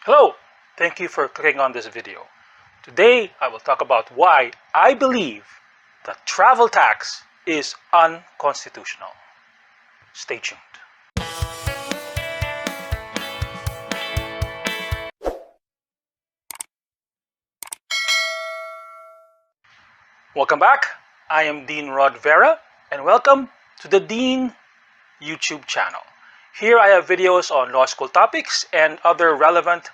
Hello! Thank you for clicking on this video. Today I will talk about why I believe the travel tax is unconstitutional. Stay tuned. Welcome back. I am Dean Rod Vera and welcome to the Dean YouTube channel. Here I have videos on law school topics and other relevant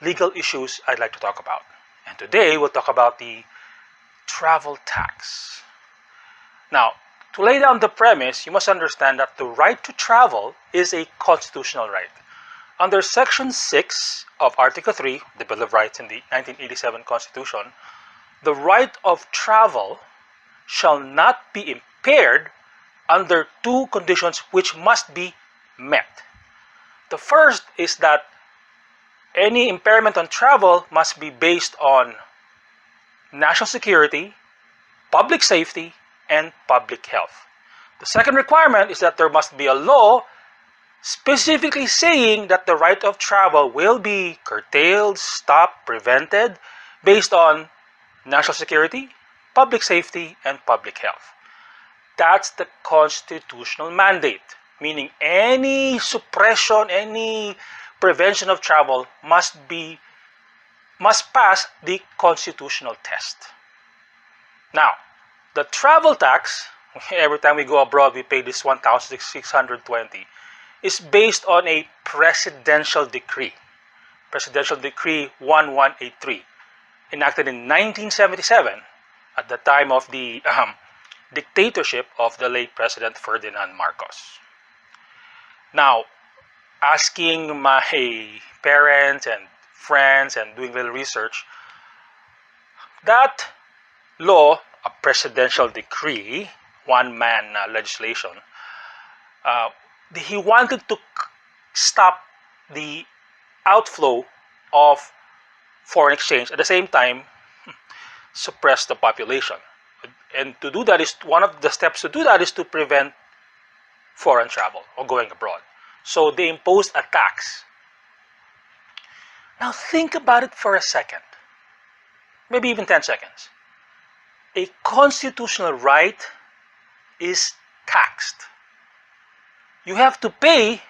legal issues I'd like to talk about. And today we'll talk about the travel tax. Now, to lay down the premise, you must understand that the right to travel is a constitutional right. Under Section 6 of Article 3, the Bill of Rights in the 1987 Constitution, the right of travel shall not be impaired under two conditions which must be met. The first is that any impairment on travel must be based on national security, public safety, and public health. The second requirement is that there must be a law specifically saying that the right of travel will be curtailed, stopped, prevented based on national security, public safety, and public health. That's the constitutional mandate, meaning any suppression, any prevention of travel must pass the constitutional test. Now, the travel tax, every time we go abroad we pay this 1,620, is based on a presidential decree, Presidential Decree 1183, enacted in 1977 at the time of the dictatorship of the late President Ferdinand Marcos. Now, asking my parents and friends and doing a little research, that law, a presidential decree, one-man legislation, he wanted to stop the outflow of foreign exchange, at the same time suppress the population. And to do that, is one of the steps to do that is to prevent foreign travel or going abroad. So they imposed a tax. Now think about it for a second, maybe even 10 seconds. A constitutional right is taxed. You have to pay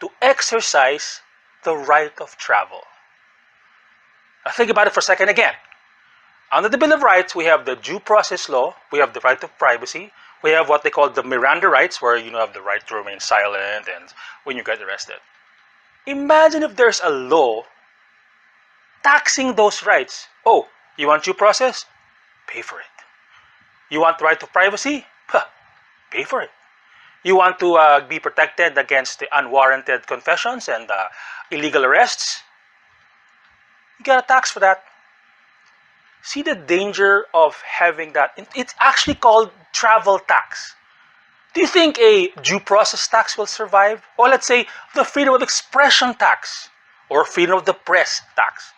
to exercise the right of travel. Now think about it for a second again. Under the Bill of Rights, we have the due process law, we have the right of privacy, we have what they call the Miranda rights, where you have the right to remain silent and when you get arrested. Imagine if there's a law taxing those rights. Oh, you want due process? Pay for it. You want the right to privacy? Pay for it. You want to be protected against the unwarranted confessions and illegal arrests? You got a tax for that. See the danger of having that? It's actually called travel tax. Do you think a due process tax will survive? Or let's say the freedom of expression tax or freedom of the press tax.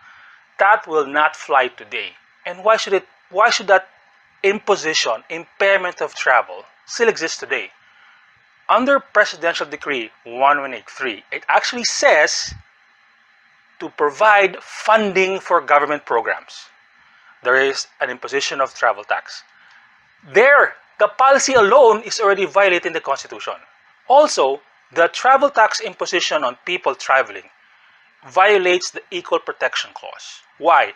That will not fly today. And why should that imposition, impairment of travel still exist today? Under Presidential Decree 1183, it actually says to provide funding for government programs. There is an imposition of travel tax. There, the policy alone is already violating the Constitution. Also, the travel tax imposition on people traveling violates the Equal Protection Clause. Why?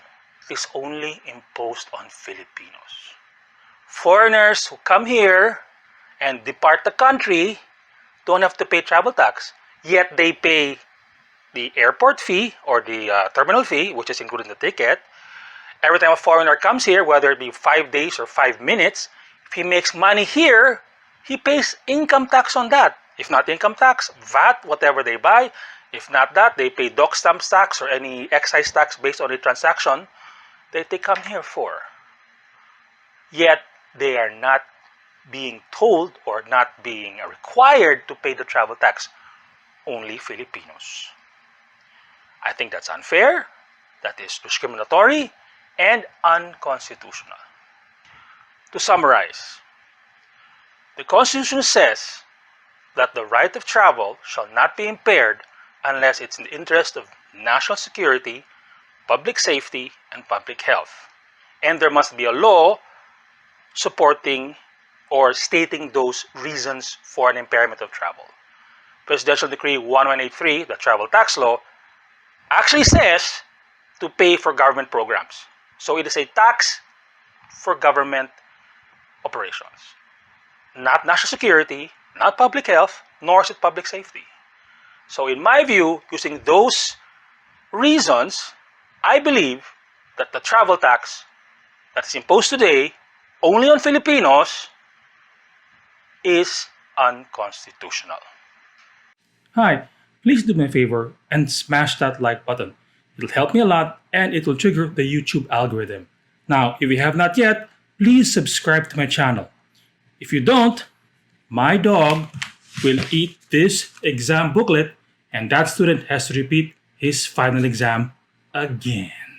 It is only imposed on Filipinos. Foreigners who come here and depart the country don't have to pay travel tax, yet they pay the airport fee or the terminal fee, which is included in the ticket. Every time a foreigner comes here, whether it be 5 days or 5 minutes, if he makes money here, he pays income tax on that. If not income tax, VAT, whatever they buy. If not that, they pay dock stamp tax or any excise tax based on the transaction that they come here for. Yet, they are not being told or not being required to pay the travel tax. Only Filipinos. I think that's unfair, that is discriminatory, and unconstitutional. To summarize, the Constitution says that the right of travel shall not be impaired unless it's in the interest of national security, public safety, and public health. And there must be a law supporting or stating those reasons for an impairment of travel. Presidential Decree 1183, the travel tax law, actually says to pay for government programs. So it is a tax for government operations. Not national security, not public health, nor is it public safety. So in my view, using those reasons, I believe that the travel tax that is imposed today only on Filipinos is unconstitutional. Hi, please do me a favor and smash that like button. It'll help me a lot and it will trigger the YouTube algorithm. Now, if you have not yet, please subscribe to my channel. If you don't, my dog will eat this exam booklet and that student has to repeat his final exam again.